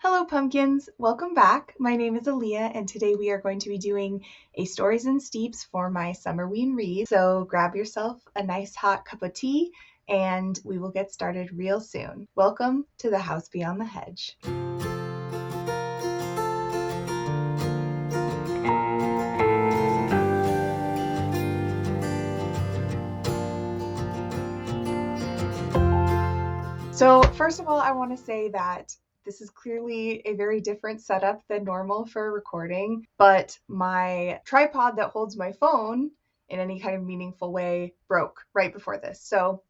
Hello pumpkins, welcome back. My name is Aaliyah and today we are going to be doing a Stories and Steeps for my summerween read. So grab yourself a nice hot cup of tea and we will get started real soon. Welcome to the House Beyond the Hedge. So first of all, I want to say that this is clearly a very different setup than normal for recording, but my tripod that holds my phone in any kind of meaningful way broke right before this. So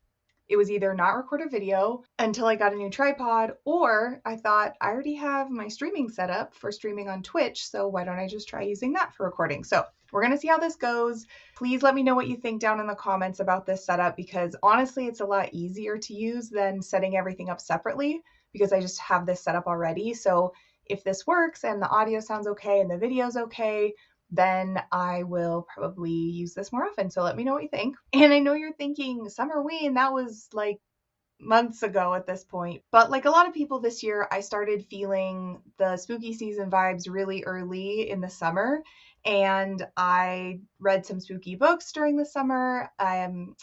it was either not record a video until I got a new tripod, or I thought I already have my streaming set up for streaming on Twitch, so why don't I just try using that for recording? So we're going to see how this goes. Please let me know what you think down in the comments about this setup, because honestly, it's a lot easier to use than setting everything up separately, because I just have this set up already. So if this works and the audio sounds okay and the video's okay, then I will probably use this more often. So let me know what you think. And I know you're thinking, summerween, that was like months ago at this point. But like a lot of people this year, I started feeling the spooky season vibes really early in the summer. And I read some spooky books during the summer,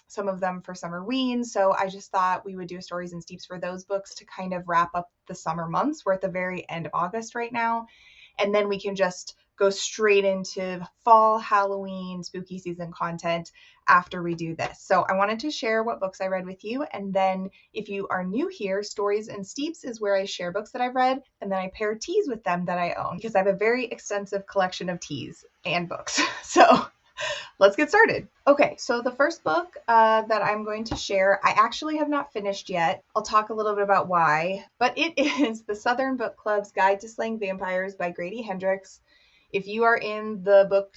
some of them for summerween. So I just thought we would do Stories and Steeps for those books to kind of wrap up the summer months. We're at the very end of August right now. And then we can just go straight into fall, Halloween, spooky season content after we do this. So I wanted to share what books I read with you. And then if you are new here, Stories and Steeps is where I share books that I've read, and then I pair teas with them that I own, because I have a very extensive collection of teas and books. So let's get started. Okay, so the first book that I'm going to share, I actually have not finished yet. I'll talk a little bit about why, but it is The Southern Book Club's Guide to Slaying Vampires by Grady Hendrix. If you are in the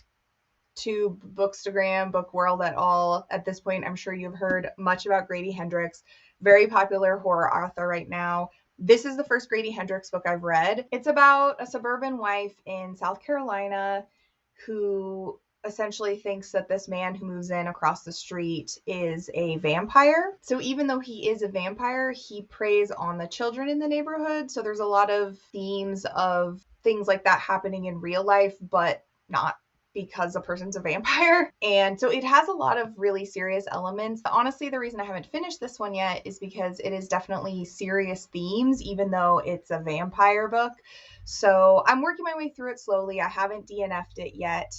booktube, bookstagram, book world at all at this point, I'm sure you've heard much about Grady Hendrix. Very popular horror author right now. This is the first Grady Hendrix book I've read. It's about a suburban wife in South Carolina who essentially thinks that this man who moves in across the street is a vampire. So even though he is a vampire, he preys on the children in the neighborhood. So there's a lot of themes of things like that happening in real life, but not because a person's a vampire. And so it has a lot of really serious elements. Honestly, the reason I haven't finished this one yet is because it is definitely serious themes, even though it's a vampire book. So I'm working my way through it slowly. I haven't DNF'd it yet.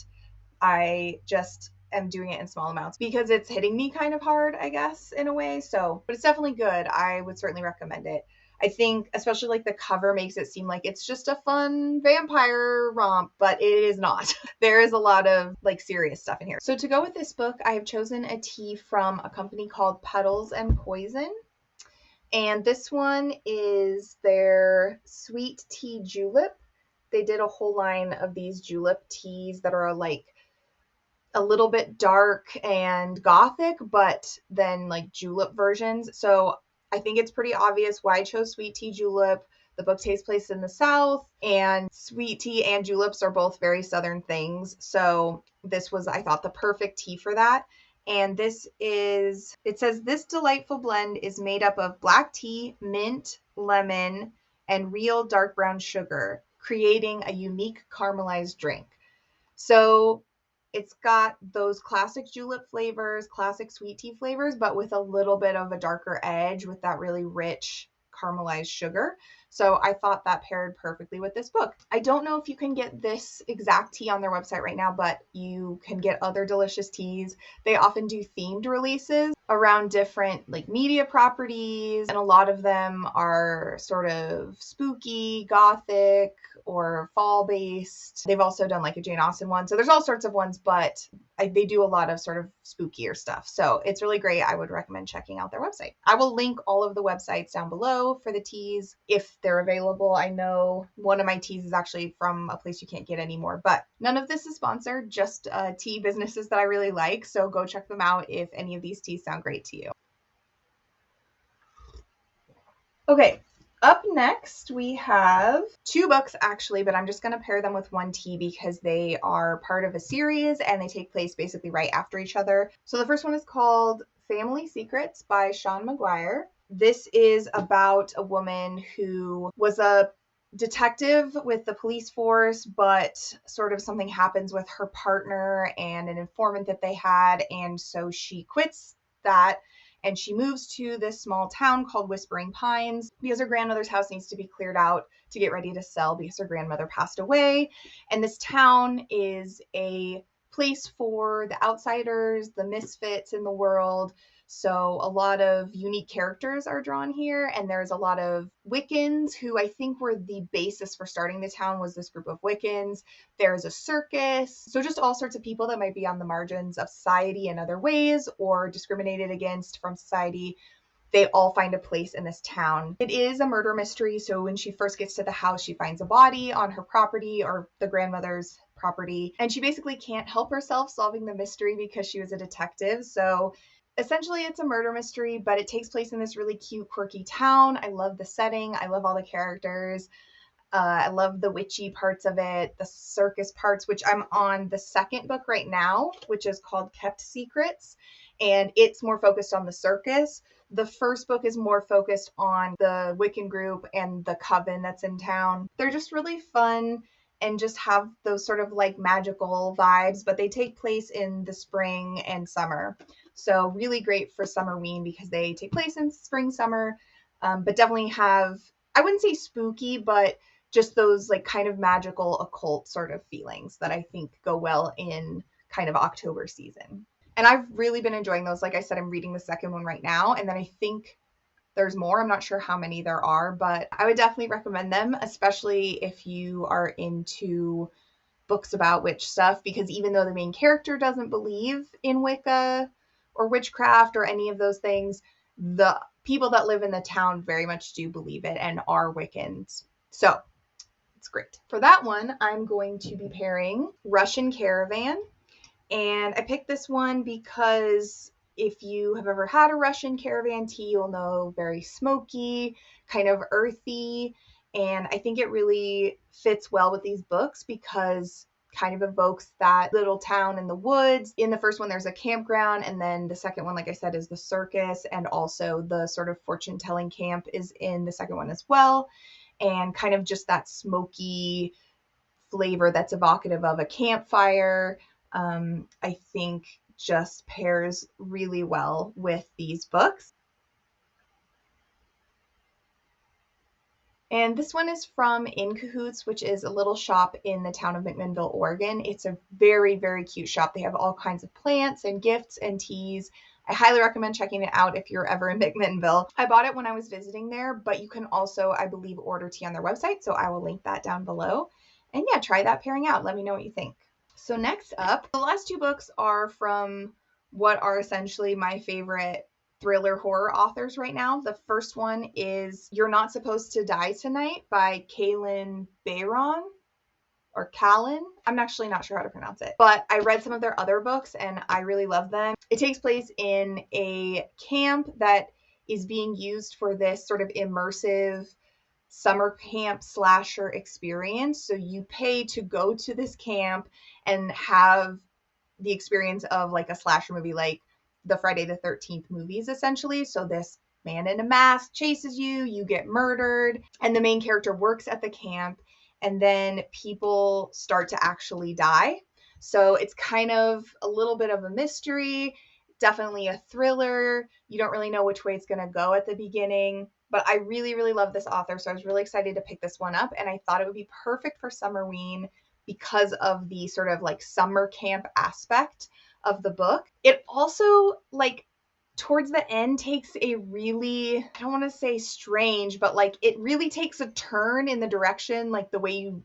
I just am doing it in small amounts because it's hitting me kind of hard, I guess, in a way. So, but it's definitely good. I would certainly recommend it. I think especially like the cover makes it seem like it's just a fun vampire romp, but it is not. There is a lot of like serious stuff in here. So to go with this book, I have chosen a tea from a company called Petals and Poison. And this one is their sweet tea julep. They did a whole line of these julep teas that are like a little bit dark and gothic, but then like julep versions. So I think it's pretty obvious why I chose sweet tea julep. The book takes place in the South, and sweet tea and juleps are both very Southern things. So this was, I thought, the perfect tea for that. And this is, it says, this delightful blend is made up of black tea, mint, lemon, and real dark brown sugar, creating a unique caramelized drink. So it's got those classic julep flavors, classic sweet tea flavors, but with a little bit of a darker edge with that really rich caramelized sugar. So I thought that paired perfectly with this book. I don't know if you can get this exact tea on their website right now, but you can get other delicious teas. They often do themed releases around different like media properties, and a lot of them are sort of spooky, gothic, or fall based. They've also done like a Jane Austen one. So there's all sorts of ones, but they do a lot of sort of spookier stuff. So it's really great. I would recommend checking out their website. I will link all of the websites down below for the teas if they're available. I know one of my teas is actually from a place you can't get anymore, but none of this is sponsored, just tea businesses that I really like. So go check them out if any of these teas sound great to you. Okay. Up next, we have two books actually, but I'm just going to pair them with one tea because they are part of a series and they take place basically right after each other. So the first one is called Family Secrets by Sean McGuire. This is about a woman who was a detective with the police force, but sort of something happens with her partner and an informant that they had, and so she quits that and she moves to this small town called Whispering Pines because her grandmother's house needs to be cleared out to get ready to sell because her grandmother passed away. And this town is a place for the outsiders, the misfits in the world. So a lot of unique characters are drawn here, and there's a lot of Wiccans who I think were the basis for starting the town, was this group of Wiccans. There's a circus. So just all sorts of people that might be on the margins of society in other ways or discriminated against from society. They all find a place in this town. It is a murder mystery, so when she first gets to the house, she finds a body on her property, or the grandmother's property, and she basically can't help herself solving the mystery because she was a detective. So essentially it's a murder mystery, but it takes place in this really cute, quirky town. I love the setting. I love all the characters. I love the witchy parts of it, the circus parts, which I'm on the second book right now, which is called Kept Secrets, and it's more focused on the circus. The first book is more focused on the Wiccan group and the coven that's in town. They're just really fun and just have those sort of like magical vibes, but they take place in the spring and summer. So really great for summerween because they take place in spring, summer, but definitely have, I wouldn't say spooky, but just those like kind of magical occult sort of feelings that I think go well in kind of October season. And I've really been enjoying those. Like I said, I'm reading the second one right now, and then I think there's more. I'm not sure how many there are, but I would definitely recommend them, especially if you are into books about witch stuff, because even though the main character doesn't believe in Wicca or witchcraft or any of those things, the people that live in the town very much do believe it and are Wiccans. So it's great. For that one, I'm going to be pairing Russian Caravan. And I picked this one because if you have ever had a Russian Caravan tea, you'll know very smoky, kind of earthy. And I think it really fits well with these books because kind of evokes that little town in the woods. In the first one, there's a campground. And then the second one, like I said, is the circus. And also the sort of fortune-telling camp is in the second one as well. And kind of just that smoky flavor that's evocative of a campfire, I think just pairs really well with these books. And this one is from In Cahoots, which is a little shop in the town of McMinnville, Oregon. It's a very, very cute shop. They have all kinds of plants and gifts and teas. I highly recommend checking it out if you're ever in McMinnville. I bought it when I was visiting there, but you can also, I believe, order tea on their website, so I will link that down below. And yeah, try that pairing out. Let me know what you think. So next up, the last two books are from what are essentially my favorite thriller horror authors right now. The first one is You're Not Supposed to Die Tonight by Kalynn Bayron. Or Callan. I'm actually not sure how to pronounce it, but I read some of their other books and I really love them. It takes place in a camp that is being used for this sort of immersive summer camp slasher experience. So you pay to go to this camp and have the experience of like a slasher movie, like the Friday the 13th movies, essentially. So this man in a mask chases you, you get murdered, and the main character works at the camp, and then people start to actually die. So it's kind of a little bit of a mystery, definitely a thriller. You don't really know which way it's going to go at the beginning, but I really, really love this author. So I was really excited to pick this one up, and I thought it would be perfect for Summerween because of the sort of like summer camp aspect of the book. It also, like, towards the end takes a really, I don't want to say strange, but like it really takes a turn in the direction, like the way you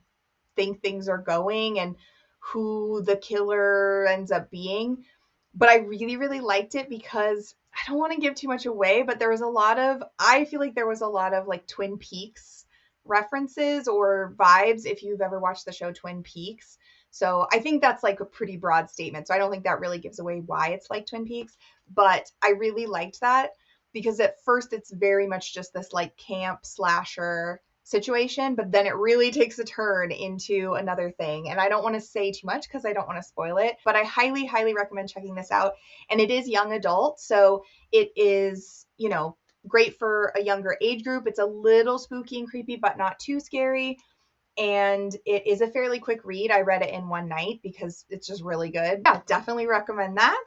think things are going and who the killer ends up being. But I really, really liked it because I don't want to give too much away, but there was a lot of, I feel like there was a lot of like Twin Peaks references or vibes if you've ever watched the show Twin Peaks. So I think that's like a pretty broad statement. So I don't think that really gives away why it's like Twin Peaks, but I really liked that because at first it's very much just this like camp slasher situation, but then it really takes a turn into another thing. And I don't want to say too much because I don't want to spoil it, but I highly, highly recommend checking this out. And it is young adult. So it is, you know, Great for a younger age group. It's a little spooky and creepy, but not too scary. And it is a fairly quick read. I read it in one night because it's just really good. Yeah, definitely recommend that.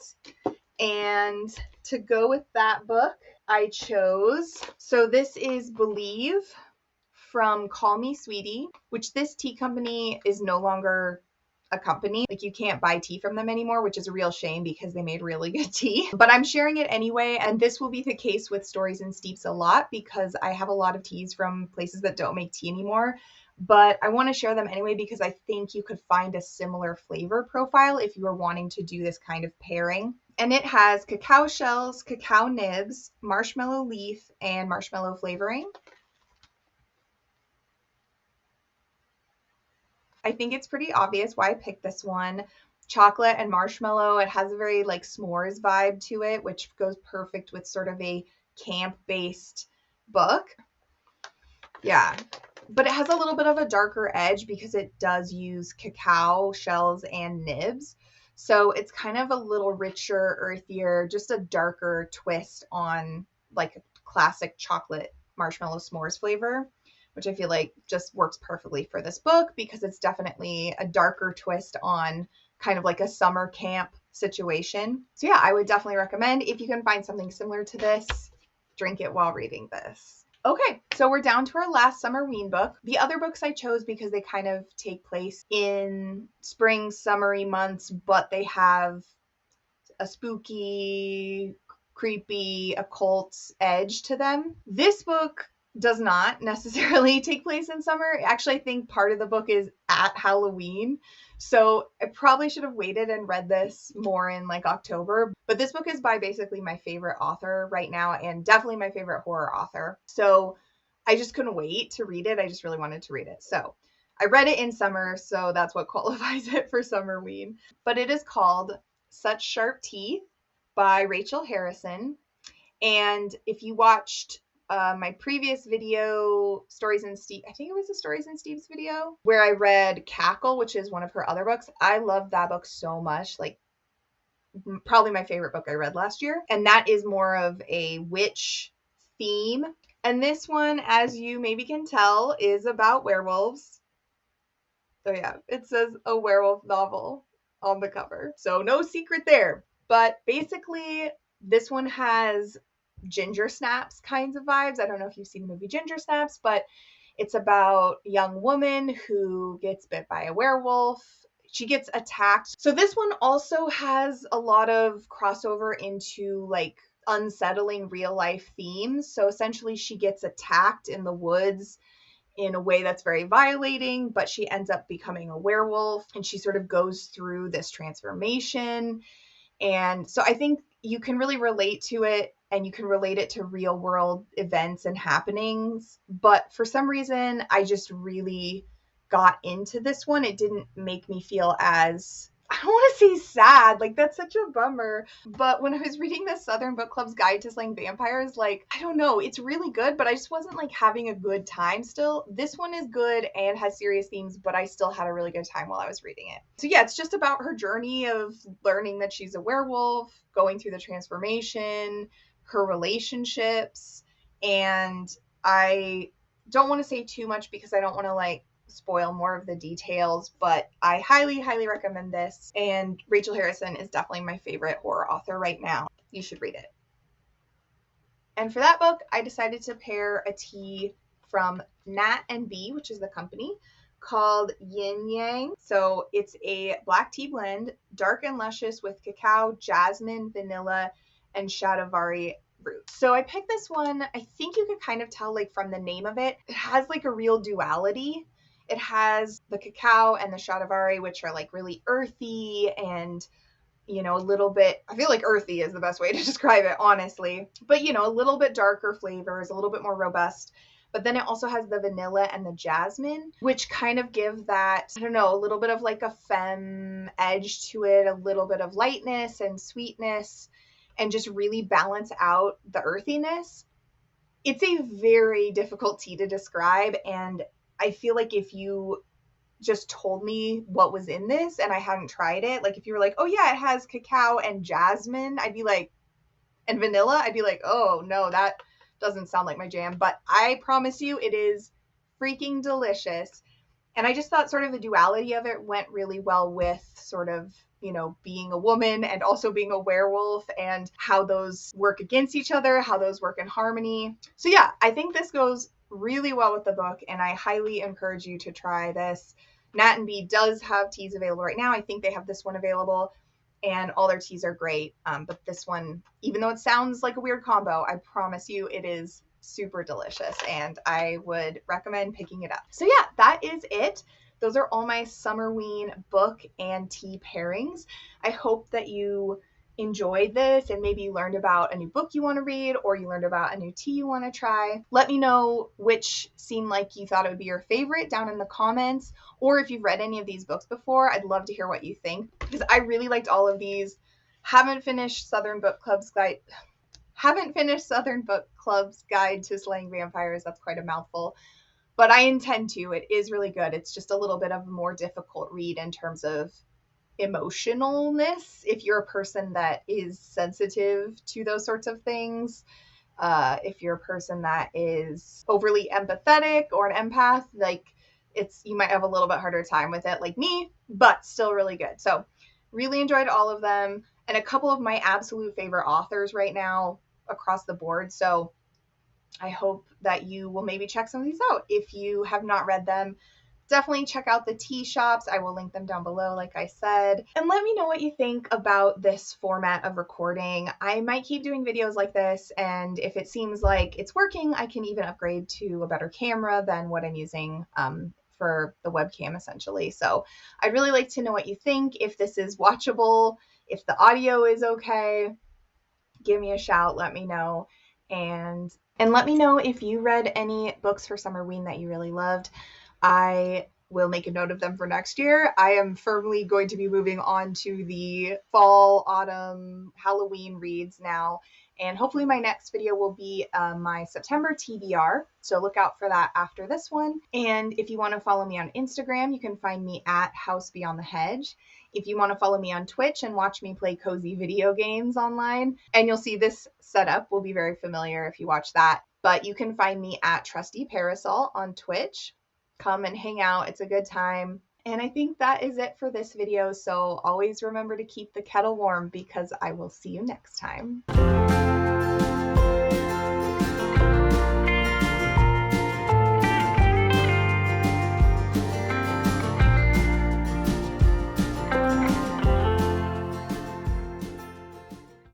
And to go with that book, I chose, so this is Believe from Call Me Sweetie, which this tea company is no longer a company. Like, you can't buy tea from them anymore, which is a real shame because they made really good tea. But I'm sharing it anyway, and this will be the case with Stories and Steeps a lot because I have a lot of teas from places that don't make tea anymore. But I want to share them anyway because I think you could find a similar flavor profile if you were wanting to do this kind of pairing. And it has cacao shells, cacao nibs, marshmallow leaf, and marshmallow flavoring. I think it's pretty obvious why I picked this one. Chocolate and marshmallow. It has a very like s'mores vibe to it, which goes perfect with sort of a camp-based book. Yeah. But it has a little bit of a darker edge because it does use cacao shells and nibs. So it's kind of a little richer, earthier, just a darker twist on like a classic chocolate marshmallow s'mores flavor, which I feel like just works perfectly for this book because it's definitely a darker twist on kind of like a summer camp situation. So yeah, I would definitely recommend if you can find something similar to this, drink it while reading this. Okay, so we're down to our last summerween book. The other books I chose because they kind of take place in spring, summery months, but they have a spooky, creepy, occult edge to them. This book does not necessarily take place in summer. Actually, I think part of the book is at Halloween. So I probably should have waited and read this more in like October. But this book is by basically my favorite author right now and definitely my favorite horror author. So I just couldn't wait to read it. I just really wanted to read it. So I read it in summer, so that's what qualifies it for Summerween. But it is called Such Sharp Teeth by Rachel Harrison. And if you watched my previous video, Stories and Steeps, I think it was a Stories and Steeps video, where I read Cackle, which is one of her other books. I love that book so much. Like, probably my favorite book I read last year. And that is more of a witch theme. And this one, as you maybe can tell, is about werewolves. So yeah, it says a werewolf novel on the cover. So no secret there. But basically, this one has Ginger Snaps kinds of vibes. I don't know if you've seen the movie Ginger Snaps, but it's about a young woman who gets bit by a werewolf. She gets attacked. So this one also has a lot of crossover into like unsettling real life themes. So essentially she gets attacked in the woods in a way that's very violating, but she ends up becoming a werewolf and she sort of goes through this transformation. And so I think you can really relate to it and you can relate it to real world events and happenings. But for some reason, I just really got into this one. It didn't make me feel as, I don't want to say sad, like that's such a bummer. But when I was reading the Southern Book Club's Guide to Slaying Vampires, like, I don't know, it's really good, but I just wasn't like having a good time still. This one is good and has serious themes, but I still had a really good time while I was reading it. So yeah, it's just about her journey of learning that she's a werewolf, going through the transformation, her relationships, and I don't want to say too much because I don't want to like spoil more of the details, but I highly, highly recommend this. And Rachel Harrison is definitely my favorite horror author right now. You should read it. And for that book, I decided to pair a tea from Nat and Bee, which is the company, called Yin Yang. So it's a black tea blend, dark and luscious with cacao, jasmine, vanilla, and shatavari root. So I picked this one. I think you could kind of tell like from the name of it, it has like a real duality. It has the cacao and the shatavari, which are like really earthy and, you know, a little bit, I feel like earthy is the best way to describe it, honestly. But, you know, a little bit darker flavors, a little bit more robust. But then it also has the vanilla and the jasmine, which kind of give that, I don't know, a little bit of like a femme edge to it, a little bit of lightness and sweetness, and just really balance out the earthiness. It's a very difficult tea to describe, and I feel like if you just told me what was in this and I hadn't tried it, like if you were like, oh yeah, it has cacao and jasmine, I'd be like, and vanilla, I'd be like, oh no, that doesn't sound like my jam, but I promise you it is freaking delicious. And I just thought sort of the duality of it went really well with sort of, you know, being a woman and also being a werewolf, and how those work against each other, how those work in harmony. So yeah, I think this goes really well with the book, and I highly encourage you to try this. Nat and B does have teas available right now. I think they have this one available, and all their teas are great. But this one, even though it sounds like a weird combo, I promise you it is super delicious, and I would recommend picking it up. So yeah, that is it. Those are all my summerween book and tea pairings. I hope that you enjoyed this and maybe you learned about a new book you want to read, or you learned about a new tea you want to try. Let me know which seemed like you thought it would be your favorite down in the comments, or if you've read any of these books before, I'd love to hear what you think, because I really liked all of these. Haven't finished Southern Book Club's Guide to Slaying Vampires. That's quite a mouthful, but I intend to. It is really good. It's just a little bit of a more difficult read in terms of emotionalness, if you're a person that is sensitive to those sorts of things. If you're a person that is overly empathetic or an empath, like, you might have a little bit harder time with it, like me, but still really good. So really enjoyed all of them, and a couple of my absolute favorite authors right now across the board. So I hope that you will maybe check some of these out. If you have not read them, definitely check out the tea shops. I will link them down below, like I said. And let me know what you think about this format of recording. I might keep doing videos like this, and if it seems like it's working, I can even upgrade to a better camera than what I'm using for the webcam, essentially. So I'd really like to know what you think, if this is watchable, if the audio is okay. Give me a shout, let me know. And let me know if you read any books for Summerween that you really loved. I will make a note of them for next year. I am firmly going to be moving on to the fall, autumn, Halloween reads now. And hopefully my next video will be my September TBR. So look out for that after this one. And if you want to follow me on Instagram, you can find me at House Beyond the Hedge. If you want to follow me on Twitch and watch me play cozy video games online, and you'll see this setup will be very familiar if you watch that. But you can find me at Trusty Parasol on Twitch. Come and hang out. It's a good time. And I think that is it for this video. So always remember to keep the kettle warm, because I will see you next time.